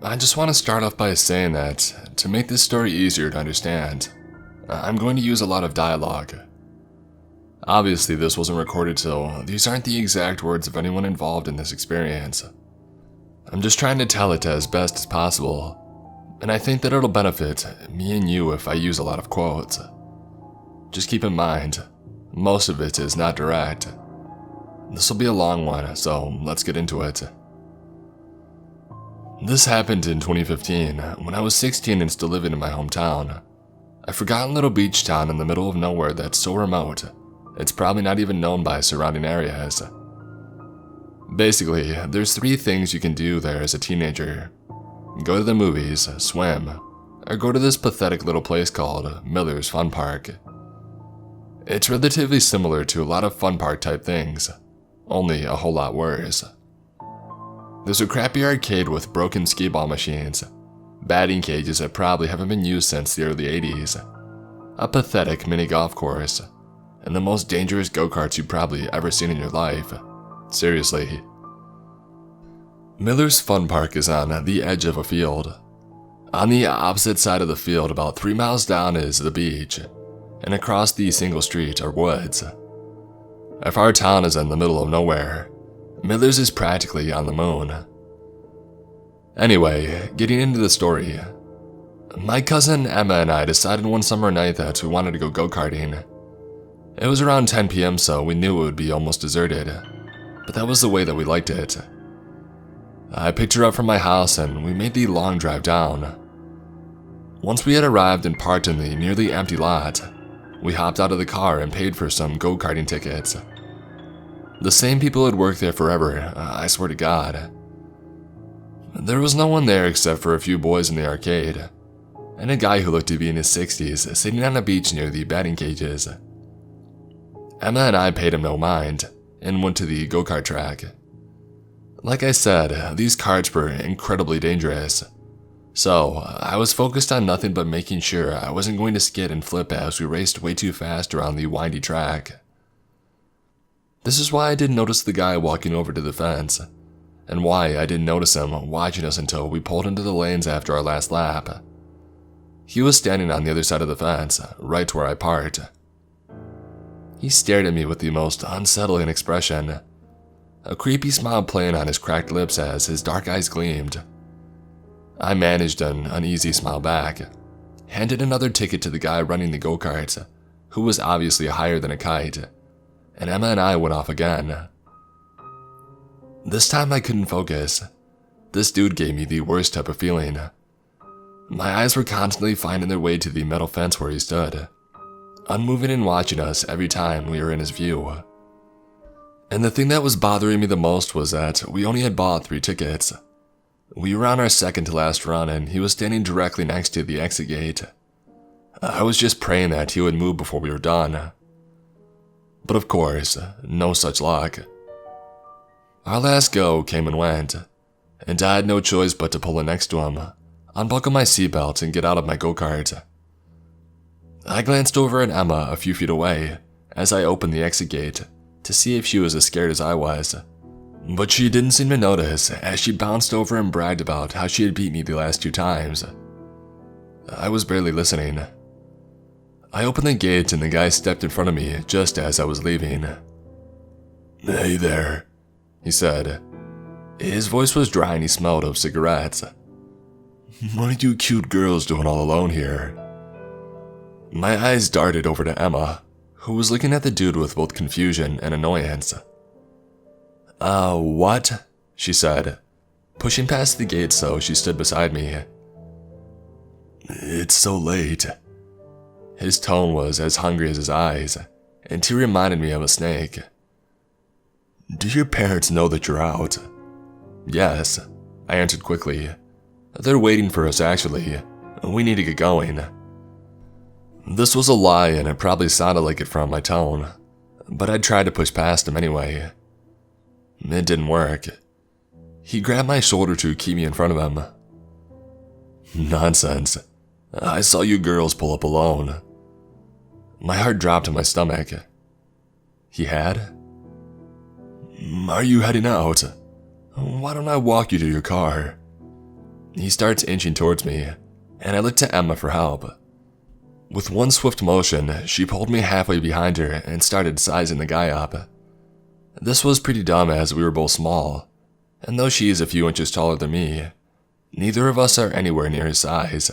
I just want to start off by saying that, to make this story easier to understand, I'm going to use a lot of dialogue. Obviously, this wasn't recorded, so these aren't the exact words of anyone involved in this experience. I'm just trying to tell it as best as possible, and I think that it'll benefit me and you if I use a lot of quotes. Just keep in mind, most of it is not direct. This will be a long one, so let's get into it. This happened in 2015, when I was 16 and still living in my hometown. A forgotten little beach town in the middle of nowhere that's so remote, it's probably not even known by surrounding areas. Basically, there's 3 things you can do there as a teenager. Go to the movies, swim, or go to this pathetic little place called Miller's Fun Park. It's relatively similar to a lot of fun park type things, only a whole lot worse. There's a crappy arcade with broken skee-ball machines, batting cages that probably haven't been used since the early 80s, a pathetic mini golf course, and the most dangerous go-karts you've probably ever seen in your life. Seriously. Miller's Fun Park is on the edge of a field. On the opposite side of the field, about 3 miles down, is the beach, and across the single street are woods. If our town is in the middle of nowhere, Miller's is practically on the moon. Anyway, getting into the story. My cousin Emma and I decided one summer night that we wanted to go go-karting. It was around 10 p.m., so we knew it would be almost deserted, but that was the way that we liked it. I picked her up from my house and we made the long drive down. Once we had arrived and parked in the nearly empty lot, we hopped out of the car and paid for some go-karting tickets. The same people had worked there forever, I swear to God. There was no one there except for a few boys in the arcade, and a guy who looked to be in his 60s sitting on a beach near the batting cages. Emma and I paid him no mind, and went to the go-kart track. Like I said, these karts were incredibly dangerous, so I was focused on nothing but making sure I wasn't going to skid and flip as we raced way too fast around the windy track. This is why I didn't notice the guy walking over to the fence, and why I didn't notice him watching us until we pulled into the lanes after our last lap. He was standing on the other side of the fence, right where I parked. He stared at me with the most unsettling expression, a creepy smile playing on his cracked lips as his dark eyes gleamed. I managed an uneasy smile back, handed another ticket to the guy running the go-karts, who was obviously higher than a kite, and Emma and I went off again. This time I couldn't focus. This dude gave me the worst type of feeling. My eyes were constantly finding their way to the metal fence where he stood, unmoving and watching us every time we were in his view. And the thing that was bothering me the most was that we only had bought 3 tickets. We were on our second to last run and he was standing directly next to the exit gate. I was just praying that he would move before we were done. But of course, no such luck. Our last go came and went, and I had no choice but to pull in next to him, unbuckle my seatbelt, and get out of my go-kart. I glanced over at Emma a few feet away as I opened the exit gate to see if she was as scared as I was, but she didn't seem to notice as she bounced over and bragged about how she had beat me the last 2 times. I was barely listening. I opened the gate and the guy stepped in front of me just as I was leaving. "Hey there," he said. His voice was dry and he smelled of cigarettes. "What are you cute girls doing all alone here?" My eyes darted over to Emma, who was looking at the dude with both confusion and annoyance. What?" she said, pushing past the gate so she stood beside me. "It's so late." His tone was as hungry as his eyes, and he reminded me of a snake. "Do your parents know that you're out?" "Yes," I answered quickly. "They're waiting for us actually. We need to get going." This was a lie and it probably sounded like it from my tone, but I tried to push past him anyway. It didn't work. He grabbed my shoulder to keep me in front of him. "Nonsense. I saw you girls pull up alone." My heart dropped in my stomach. He had? "Are you heading out? Why don't I walk you to your car?" He starts inching towards me, and I look to Emma for help. With one swift motion, she pulled me halfway behind her and started sizing the guy up. This was pretty dumb as we were both small, and though she is a few inches taller than me, neither of us are anywhere near his size.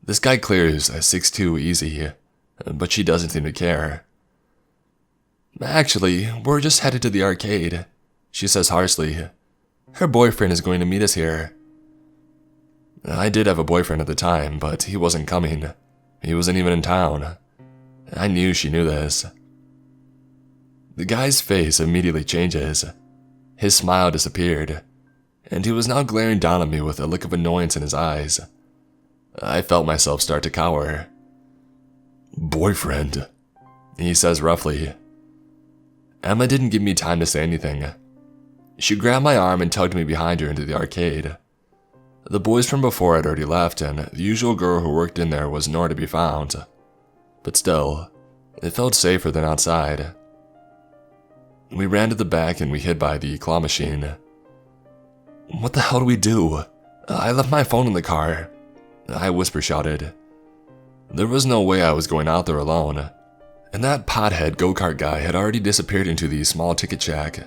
This guy clears a 6'2" easy, but she doesn't seem to care. "Actually, we're just headed to the arcade," she says harshly. "Her boyfriend is going to meet us here." I did have a boyfriend at the time, but he wasn't coming. He wasn't even in town. I knew she knew this. The guy's face immediately changes. His smile disappeared, and he was now glaring down at me with a look of annoyance in his eyes. I felt myself start to cower. "Boyfriend," he says roughly. Emma didn't give me time to say anything. She grabbed my arm and tugged me behind her into the arcade. The boys from before had already left, and the usual girl who worked in there was nowhere to be found. But still, it felt safer than outside. We ran to the back and we hid by the claw machine. "What the hell do we do? I left my phone in the car," I whisper shouted. There was no way I was going out there alone, and that pothead go-kart guy had already disappeared into the small ticket shack.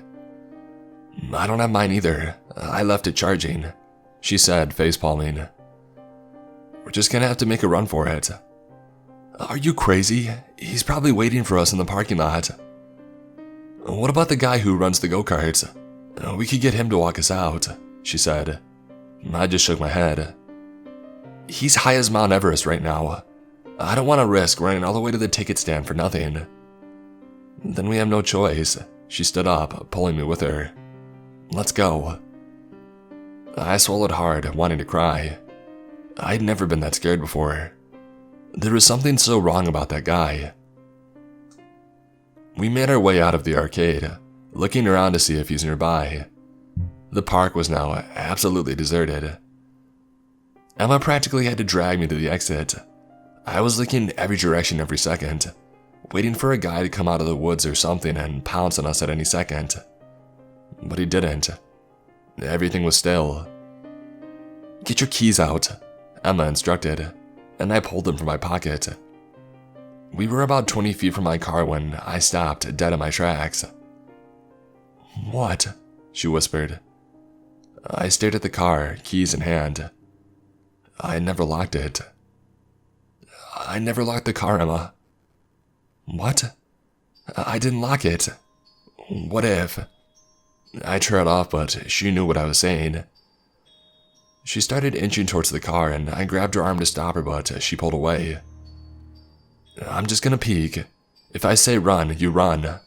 "I don't have mine either. I left it charging," she said, face-palming. "We're just gonna have to make a run for it." "Are you crazy? He's probably waiting for us in the parking lot." "What about the guy who runs the go-karts? We could get him to walk us out," she said. I just shook my head. "He's high as Mount Everest right now. I don't want to risk running all the way to the ticket stand for nothing." "Then we have no choice." She stood up, pulling me with her. "Let's go." I swallowed hard, wanting to cry. I'd never been that scared before. There was something so wrong about that guy. We made our way out of the arcade, looking around to see if he's nearby. The park was now absolutely deserted. Emma practically had to drag me to the exit. I was looking every direction every second, waiting for a guy to come out of the woods or something and pounce on us at any second. But he didn't. Everything was still. "Get your keys out," Emma instructed, and I pulled them from my pocket. We were about 20 feet from my car when I stopped dead in my tracks. "What?" she whispered. I stared at the car, keys in hand. I never locked it. "I never locked the car, Emma." "What?" "I didn't lock it. What if?" I trailed off, but she knew what I was saying. She started inching towards the car, and I grabbed her arm to stop her, but she pulled away. "I'm just gonna peek. If I say run, you run."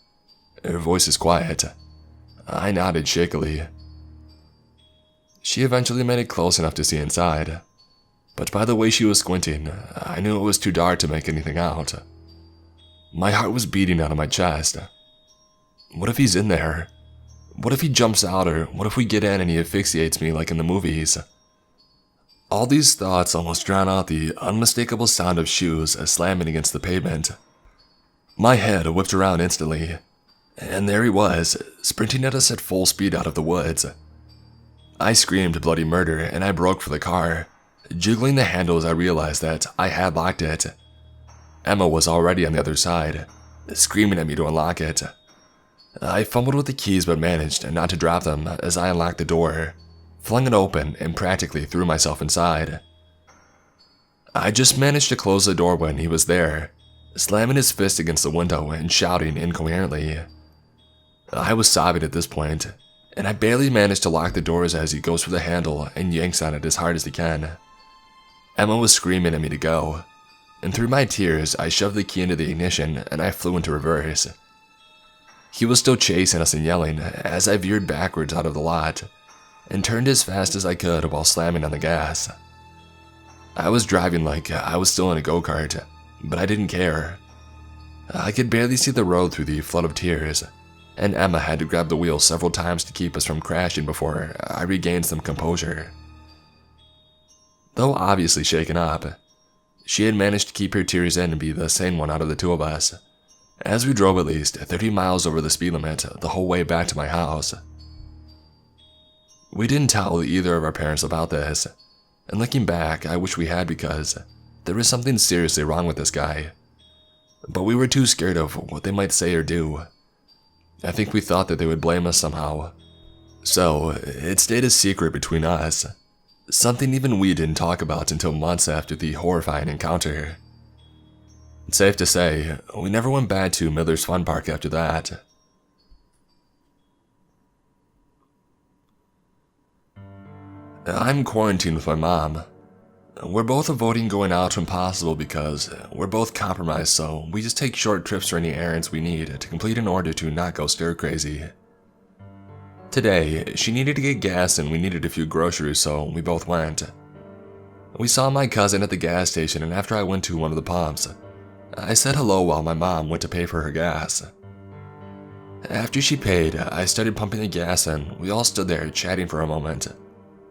Her voice is quiet. I nodded shakily. She eventually made it close enough to see inside, but by the way she was squinting, I knew it was too dark to make anything out. My heart was beating out of my chest. What if he's in there? What if he jumps out, or what if we get in and he asphyxiates me like in the movies? All these thoughts almost drown out the unmistakable sound of shoes slamming against the pavement. My head whipped around instantly, and there he was, sprinting at us at full speed out of the woods. I screamed bloody murder, and I broke for the car, jiggling the handle as I realized that I had locked it. Emma was already on the other side, screaming at me to unlock it. I fumbled with the keys but managed not to drop them as I unlocked the door, flung it open, and practically threw myself inside. I just managed to close the door when he was there, slamming his fist against the window and shouting incoherently. I was sobbing at this point, and I barely managed to lock the doors as he goes for the handle and yanks on it as hard as he can. Emma was screaming at me to go, and through my tears, I shoved the key into the ignition and I flew into reverse. He was still chasing us and yelling as I veered backwards out of the lot and turned as fast as I could while slamming on the gas. I was driving like I was still in a go-kart, but I didn't care. I could barely see the road through the flood of tears, and Emma had to grab the wheel several times to keep us from crashing before I regained some composure. Though obviously shaken up, she had managed to keep her tears in and be the sane one out of the two of us, as we drove at least 30 miles over the speed limit the whole way back to my house. We didn't tell either of our parents about this, and looking back, I wish we had because there was something seriously wrong with this guy. But we were too scared of what they might say or do. I think we thought that they would blame us somehow. So, it stayed a secret between us. Something even we didn't talk about until months after the horrifying encounter. It's safe to say, we never went back to Miller's Fun Park after that. I'm quarantined with my mom. We're both avoiding going out when possible because we're both compromised, so we just take short trips for any errands we need to complete in order to not go stir crazy. Today, she needed to get gas and we needed a few groceries, so we both went. We saw my cousin at the gas station, and after I went to one of the pumps, I said hello while my mom went to pay for her gas. After she paid, I started pumping the gas and we all stood there chatting for a moment.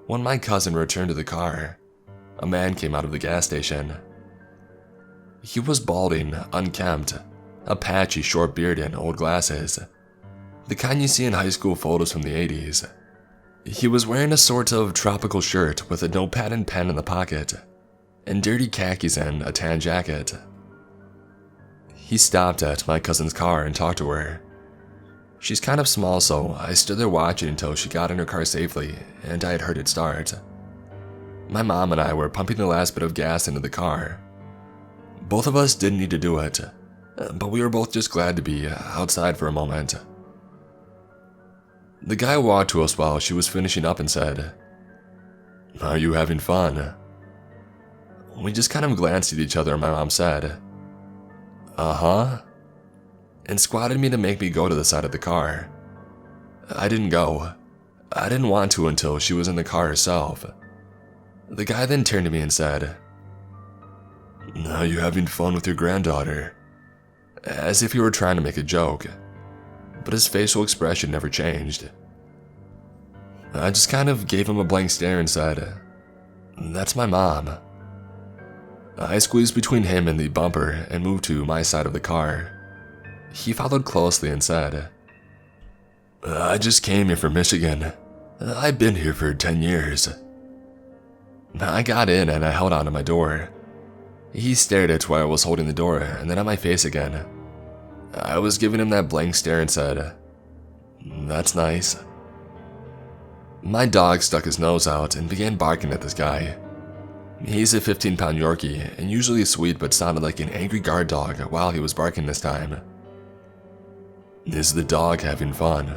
When my cousin returned to the car, a man came out of the gas station. He was balding, unkempt, a patchy short beard and old glasses, the kind you see in high school photos from the 80s. He was wearing a sort of tropical shirt with a notepad and pen in the pocket, and dirty khakis and a tan jacket. He stopped at my cousin's car and talked to her. She's kind of small, so I stood there watching until she got in her car safely and I had heard it start. My mom and I were pumping the last bit of gas into the car. Both of us didn't need to do it, but we were both just glad to be outside for a moment. The guy walked to us while she was finishing up and said, "Are you having fun?" We just kind of glanced at each other and my mom said, "Uh-huh," and squatted me to make me go to the side of the car. I didn't go. I didn't want to until she was in the car herself. The guy then turned to me and said, "Are you having fun with your granddaughter?" As if he were trying to make a joke, but his facial expression never changed. I just kind of gave him a blank stare and said, "That's my mom." I squeezed between him and the bumper and moved to my side of the car. He followed closely and said, "I just came here from Michigan. I've been here for 10 years. I got in and I held onto my door. He stared at where I was holding the door and then at my face again. I was giving him that blank stare and said, "That's nice." My dog stuck his nose out and began barking at this guy. He's a 15-pound Yorkie and usually sweet, but sounded like an angry guard dog while he was barking this time. "Is the dog having fun?"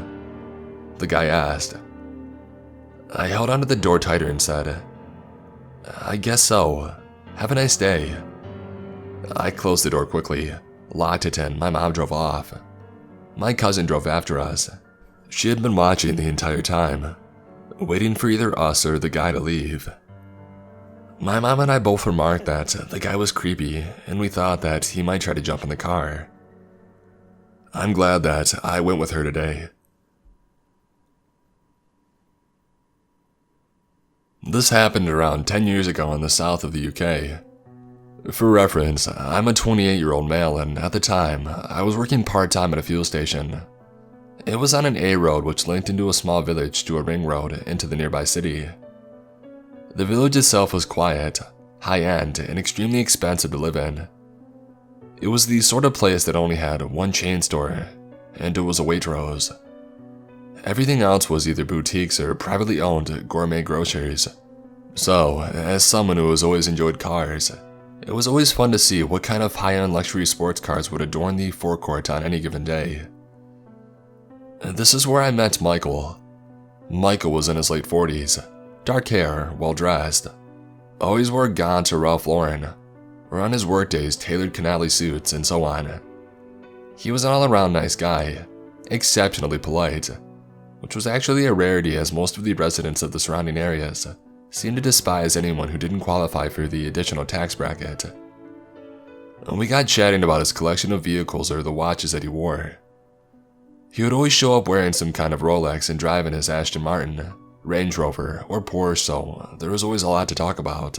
the guy asked. I held onto the door tighter and said, "I guess so. Have a nice day." I closed the door quickly, locked it, and my mom drove off. My cousin drove after us. She had been watching the entire time, waiting for either us or the guy to leave. My mom and I both remarked that the guy was creepy, and we thought that he might try to jump in the car. I'm glad that I went with her today. This happened around 10 years ago in the south of the UK. For reference, I'm a 28-year-old male, and at the time, I was working part-time at a fuel station. It was on an A road which linked into a small village to a ring road into the nearby city. The village itself was quiet, high-end, and extremely expensive to live in. It was the sort of place that only had one chain store, and it was a Waitrose. Everything else was either boutiques or privately owned gourmet groceries. So, as someone who has always enjoyed cars, it was always fun to see what kind of high-end luxury sports cars would adorn the forecourt on any given day. This is where I met Michael. Michael was in his late 40s, dark hair, well-dressed, always wore Gaunt or Ralph Lauren, or on his workdays tailored Canali suits and so on. He was an all-around nice guy, exceptionally polite, which was actually a rarity as most of the residents of the surrounding areas seemed to despise anyone who didn't qualify for the additional tax bracket. We got chatting about his collection of vehicles or the watches that he wore. He would always show up wearing some kind of Rolex and driving his Aston Martin, Range Rover, or Porsche, so there was always a lot to talk about.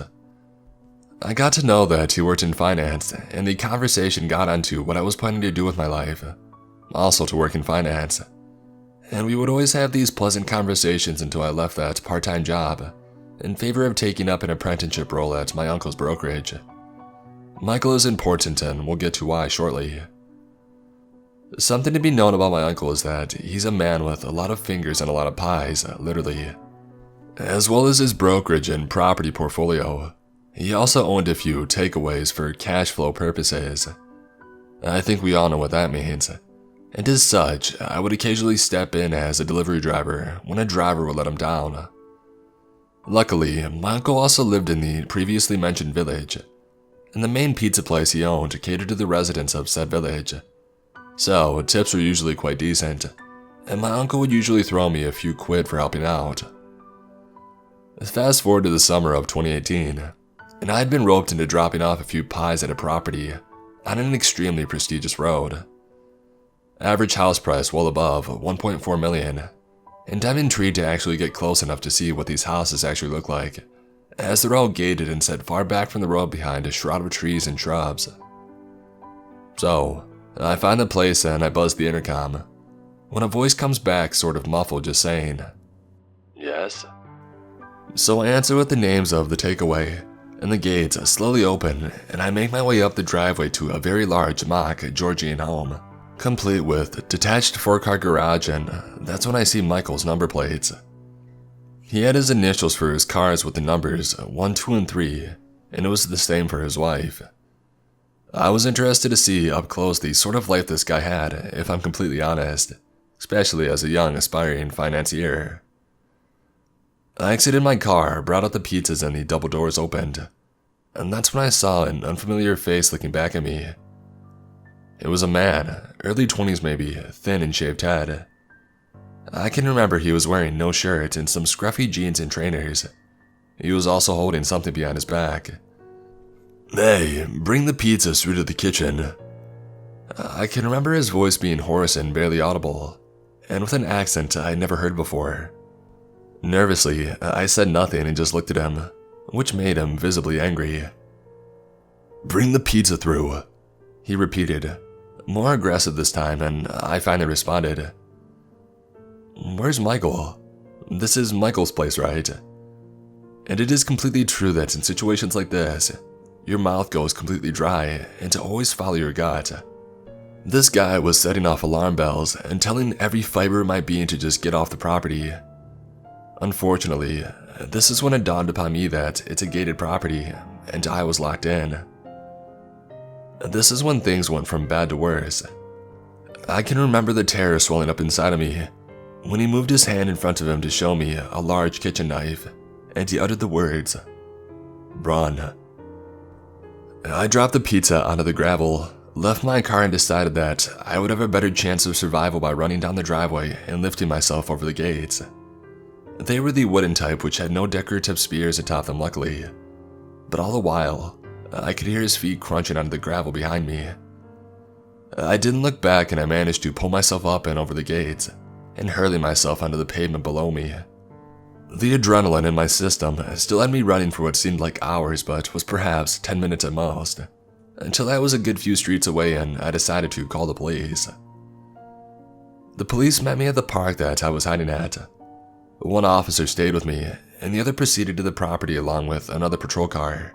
I got to know that he worked in finance, and the conversation got onto what I was planning to do with my life, also to work in finance. and we would always have these pleasant conversations until I left that part-time job in favor of taking up an apprenticeship role at my uncle's brokerage. Michael is important, and we'll get to why shortly. Something to be known about my uncle is that he's a man with a lot of fingers and a lot of pies, literally. As well as his brokerage and property portfolio, he also owned a few takeaways for cash flow purposes. I think we all know what that means. And as such, I would occasionally step in as a delivery driver when a driver would let him down. Luckily, my uncle also lived in the previously mentioned village, and the main pizza place he owned catered to the residents of said village. So, tips were usually quite decent, and my uncle would usually throw me a few quid for helping out. Fast forward to the summer of 2018, and I had been roped into dropping off a few pies at a property on an extremely prestigious road. Average house price well above 1.4 million, and I'm intrigued to actually get close enough to see what these houses actually look like, as they're all gated and set far back from the road behind a shroud of trees and shrubs. So, I find the place and I buzz the intercom, when a voice comes back sort of muffled just saying, "Yes?" So I answer with the names of the takeaway, and the gates slowly open, and I make my way up the driveway to a very large mock Georgian home, complete with detached 4-car garage, and that's when I see Michael's number plates. He had his initials for his cars with the numbers 1, 2, and 3, and it was the same for his wife. I was interested to see up close the sort of life this guy had, if I'm completely honest, especially as a young aspiring financier. I exited my car, brought out the pizzas, and the double doors opened, and that's when I saw an unfamiliar face looking back at me. It was a man, early 20s maybe, thin and shaved head. I can remember he was wearing no shirt and some scruffy jeans and trainers. He was also holding something behind his back. "Hey, bring the pizzas through to the kitchen." I can remember his voice being hoarse and barely audible, and with an accent I had never heard before. Nervously, I said nothing and just looked at him, which made him visibly angry. "Bring the pizza through," he repeated, more aggressive this time, and I finally responded. "Where's Michael? This is Michael's place, right?" And it is completely true that in situations like this, your mouth goes completely dry and to always follow your gut. This guy was setting off alarm bells and telling every fiber of my being to just get off the property. Unfortunately, this is when it dawned upon me that it's a gated property and I was locked in. This is when things went from bad to worse. I can remember the terror swelling up inside of me when he moved his hand in front of him to show me a large kitchen knife, and he uttered the words, "Run." I dropped the pizza onto the gravel, left my car, and decided that I would have a better chance of survival by running down the driveway and lifting myself over the gates. They were the wooden type which had no decorative spears atop them, luckily, but all the while, I could hear his feet crunching onto the gravel behind me. I didn't look back, and I managed to pull myself up and over the gates, and hurling myself onto the pavement below me. The adrenaline in my system still had me running for what seemed like hours, but was perhaps 10 minutes at most, until I was a good few streets away and I decided to call the police. The police met me at the park that I was hiding at. One officer stayed with me, and the other proceeded to the property along with another patrol car.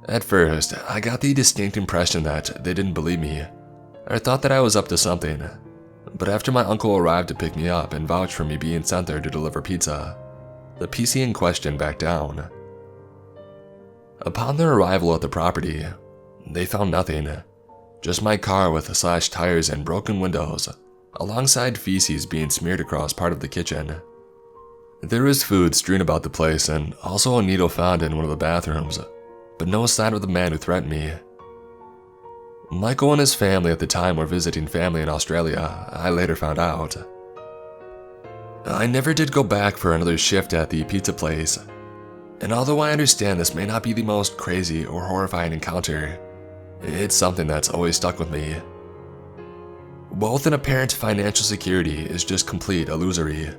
At first, I got the distinct impression that they didn't believe me, or thought that I was up to something, but after my uncle arrived to pick me up and vouch for me being sent there to deliver pizza, the PC in question backed down. Upon their arrival at the property, they found nothing, just my car with slashed tires and broken windows, alongside feces being smeared across part of the kitchen. There was food strewn about the place and also a needle found in one of the bathrooms, but no sign of the man who threatened me. Michael and his family at the time were visiting family in Australia, I later found out. I never did go back for another shift at the pizza place, and although I understand this may not be the most crazy or horrifying encounter, it's something that's always stuck with me. Wealth and apparent financial security is just complete illusory.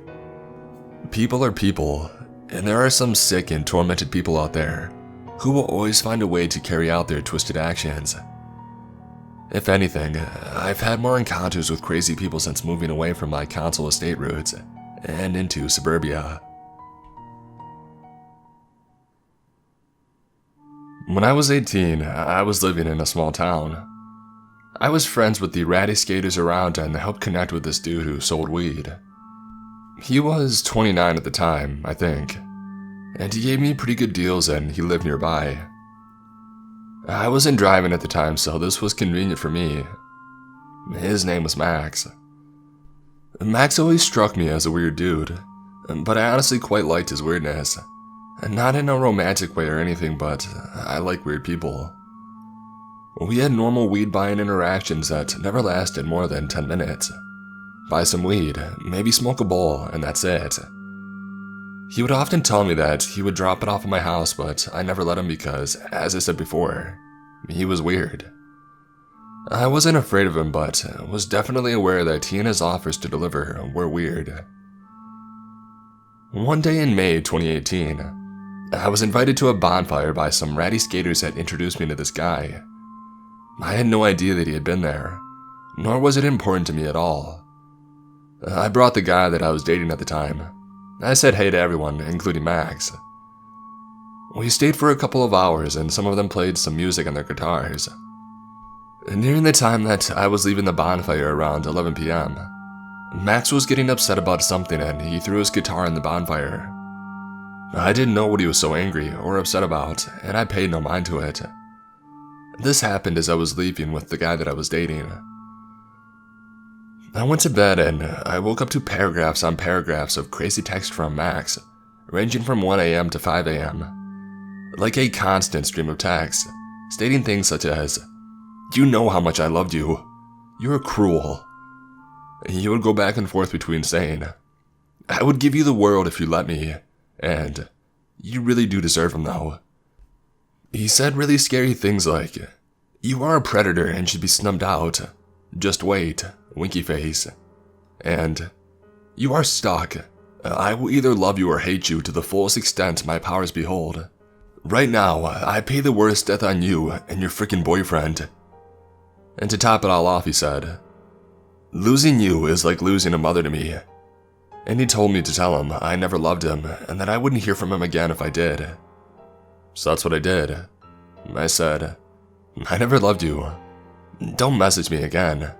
People are people, and there are some sick and tormented people out there who will always find a way to carry out their twisted actions. If anything, I've had more encounters with crazy people since moving away from my council estate roots and into suburbia. When I was 18, I was living in a small town. I was friends with the ratty skaters around and helped connect with this dude who sold weed. He was 29 at the time, I think, and he gave me pretty good deals and he lived nearby. I wasn't driving at the time, so this was convenient for me. His name was Max. Max always struck me as a weird dude, but I honestly quite liked his weirdness. Not in a romantic way or anything, but I like weird people. We had normal weed buying interactions that never lasted more than 10 minutes. Buy some weed, maybe smoke a bowl, and that's it. He would often tell me that he would drop it off at my house, but I never let him because, as I said before, he was weird. I wasn't afraid of him, but was definitely aware that he and his offers to deliver were weird. One day in May 2018, I was invited to a bonfire by some ratty skaters that introduced me to this guy. I had no idea that he had been there, nor was it important to me at all. I brought the guy that I was dating at the time. I said hey to everyone, including Max. We stayed for a couple of hours and some of them played some music on their guitars. Nearing the time that I was leaving the bonfire around 11 p.m., Max was getting upset about something and he threw his guitar in the bonfire. I didn't know what he was so angry or upset about, and I paid no mind to it. This happened as I was leaving with the guy that I was dating. I went to bed and I woke up to paragraphs on paragraphs of crazy text from Max, ranging from 1 a.m. to 5 a.m. Like a constant stream of text, stating things such as, "You know how much I loved you. You're cruel." He would go back and forth between saying, "I would give you the world if you let me," and "You really do deserve him though." He said really scary things like, "You are a predator and should be snubbed out. Just wait, winky face." And, "You are stuck. I will either love you or hate you to the fullest extent my powers behold. Right now, I pay the worst death on you and your frickin' boyfriend." And to top it all off, he said, "Losing you is like losing a mother to me." And he told me to tell him I never loved him and that I wouldn't hear from him again if I did. So that's what I did. I said, "I never loved you. Don't message me again."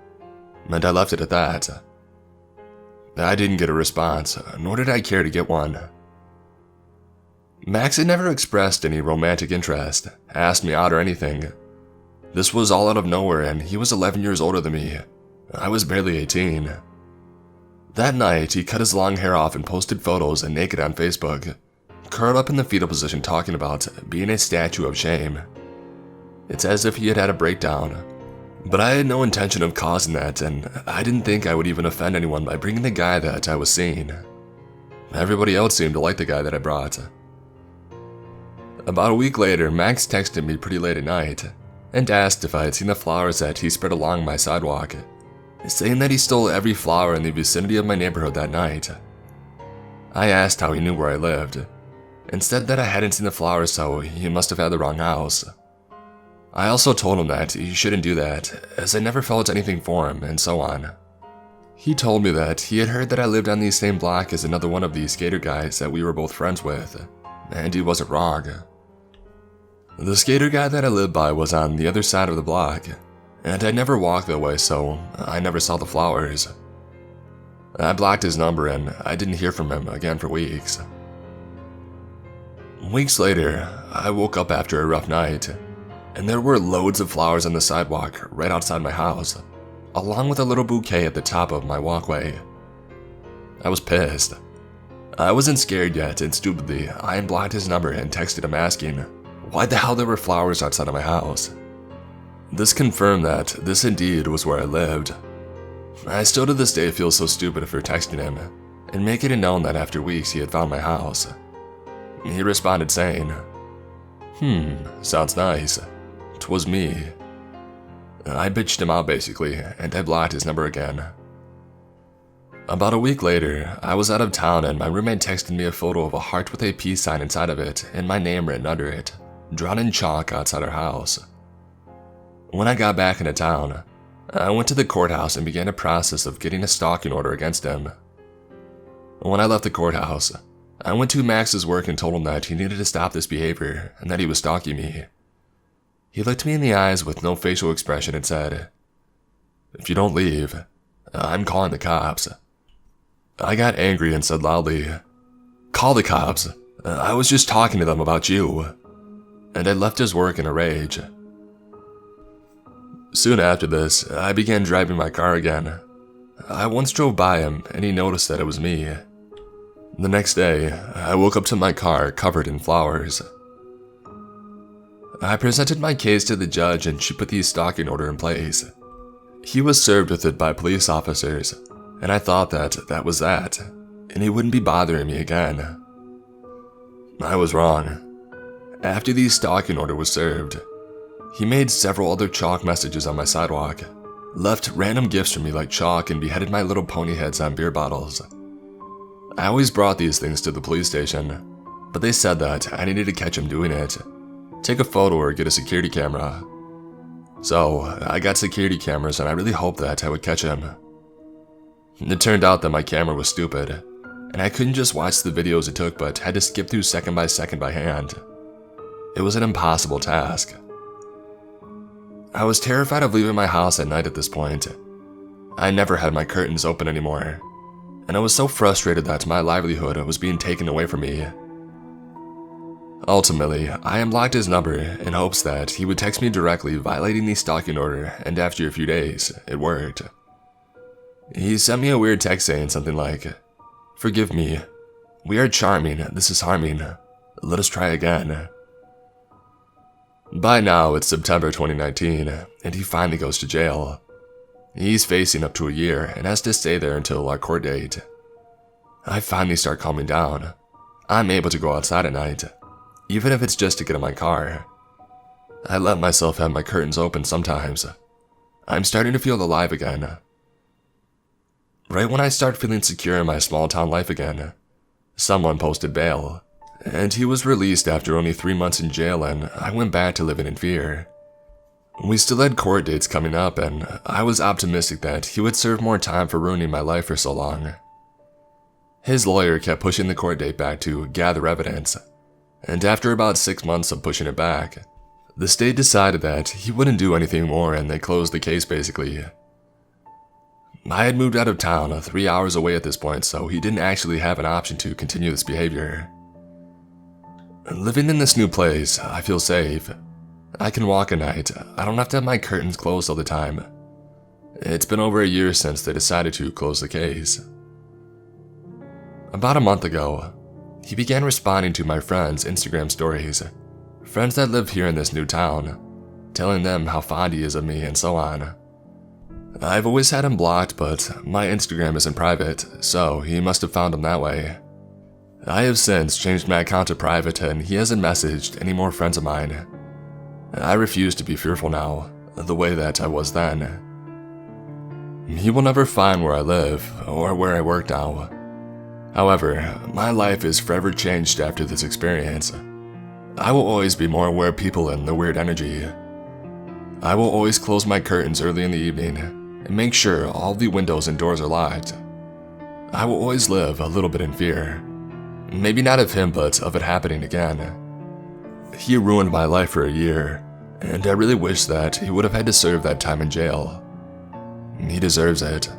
And I left it at that. I didn't get a response, nor did I care to get one. Max had never expressed any romantic interest, asked me out or anything. This was all out of nowhere and he was 11 years older than me. I was barely 18. That night, he cut his long hair off and posted photos and naked on Facebook, curled up in the fetal position talking about being a statue of shame. It's as if he had had a breakdown. But I had no intention of causing that, and I didn't think I would even offend anyone by bringing the guy that I was seeing. Everybody else seemed to like the guy that I brought. About a week later, Max texted me pretty late at night and asked if I had seen the flowers that he spread along my sidewalk, saying that he stole every flower in the vicinity of my neighborhood that night. I asked how he knew where I lived, and said that I hadn't seen the flowers, so he must have had the wrong house. I also told him that he shouldn't do that, as I never felt anything for him, and so on. He told me that he had heard that I lived on the same block as another one of the skater guys that we were both friends with, and he wasn't wrong. The skater guy that I lived by was on the other side of the block, and I never walked that way, so I never saw the flowers. I blocked his number and I didn't hear from him again for weeks. Weeks later, I woke up after a rough night, and there were loads of flowers on the sidewalk right outside my house, along with a little bouquet at the top of my walkway. I was pissed. I wasn't scared yet, and stupidly, I unblocked his number and texted him asking why the hell there were flowers outside of my house. This confirmed that this indeed was where I lived. I still to this day feel so stupid for texting him and making it known that after weeks he had found my house. He responded saying, "Sounds nice. 'Twas me." I bitched him out basically, and I blocked his number again. About a week later, I was out of town and my roommate texted me a photo of a heart with a peace sign inside of it and my name written under it, drawn in chalk outside our house. When I got back into town, I went to the courthouse and began a process of getting a stalking order against him. When I left the courthouse, I went to Max's work and told him that he needed to stop this behavior and that he was stalking me. He looked me in the eyes with no facial expression and said, "If you don't leave, I'm calling the cops." I got angry and said loudly, "Call the cops. I was just talking to them about you." And I left his work in a rage. Soon after this, I began driving my car again. I once drove by him and he noticed that it was me. The next day, I woke up to my car covered in flowers. I presented my case to the judge and she put the stalking order in place. He was served with it by police officers, and I thought that that was that, and he wouldn't be bothering me again. I was wrong. After the stalking order was served, he made several other chalk messages on my sidewalk, left random gifts for me like chalk, and beheaded my little pony heads on beer bottles. I always brought these things to the police station, but they said that I needed to catch him doing it, take a photo or get a security camera. So I got security cameras and I really hoped that I would catch him. It turned out that my camera was stupid, and I couldn't just watch the videos it took but had to skip through second by hand. It was an impossible task. I was terrified of leaving my house at night at this point. I never had my curtains open anymore, and I was so frustrated that my livelihood was being taken away from me. Ultimately, I unblocked his number in hopes that he would text me directly violating the stalking order, and after a few days, it worked. He sent me a weird text saying something like, "Forgive me. We are charming. This is harming. Let us try again." By now, it's September 2019, and he finally goes to jail. He's facing up to a year and has to stay there until our court date. I finally start calming down. I'm able to go outside at night, even if it's just to get in my car. I let myself have my curtains open sometimes. I'm starting to feel alive again. Right when I start feeling secure in my small town life again, someone posted bail, and he was released after only 3 months in jail, and I went back to living in fear. We still had court dates coming up, and I was optimistic that he would serve more time for ruining my life for so long. His lawyer kept pushing the court date back to gather evidence, and after about 6 months of pushing it back, the state decided that he wouldn't do anything more and they closed the case basically. I had moved out of town 3 hours away at this point, so he didn't actually have an option to continue this behavior. Living in this new place, I feel safe. I can walk at night. I don't have to have my curtains closed all the time. It's been over a year since they decided to close the case. About a month ago, he began responding to my friends' Instagram stories, friends that live here in this new town, telling them how fond he is of me and so on. I've always had him blocked, but my Instagram isn't private, so he must have found him that way. I have since changed my account to private and he hasn't messaged any more friends of mine. I refuse to be fearful now, the way that I was then. He will never find where I live or where I work now. However, my life is forever changed after this experience. I will always be more aware of people and their weird energy. I will always close my curtains early in the evening and make sure all the windows and doors are locked. I will always live a little bit in fear. Maybe not of him, but of it happening again. He ruined my life for a year, and I really wish that he would have had to serve that time in jail. He deserves it.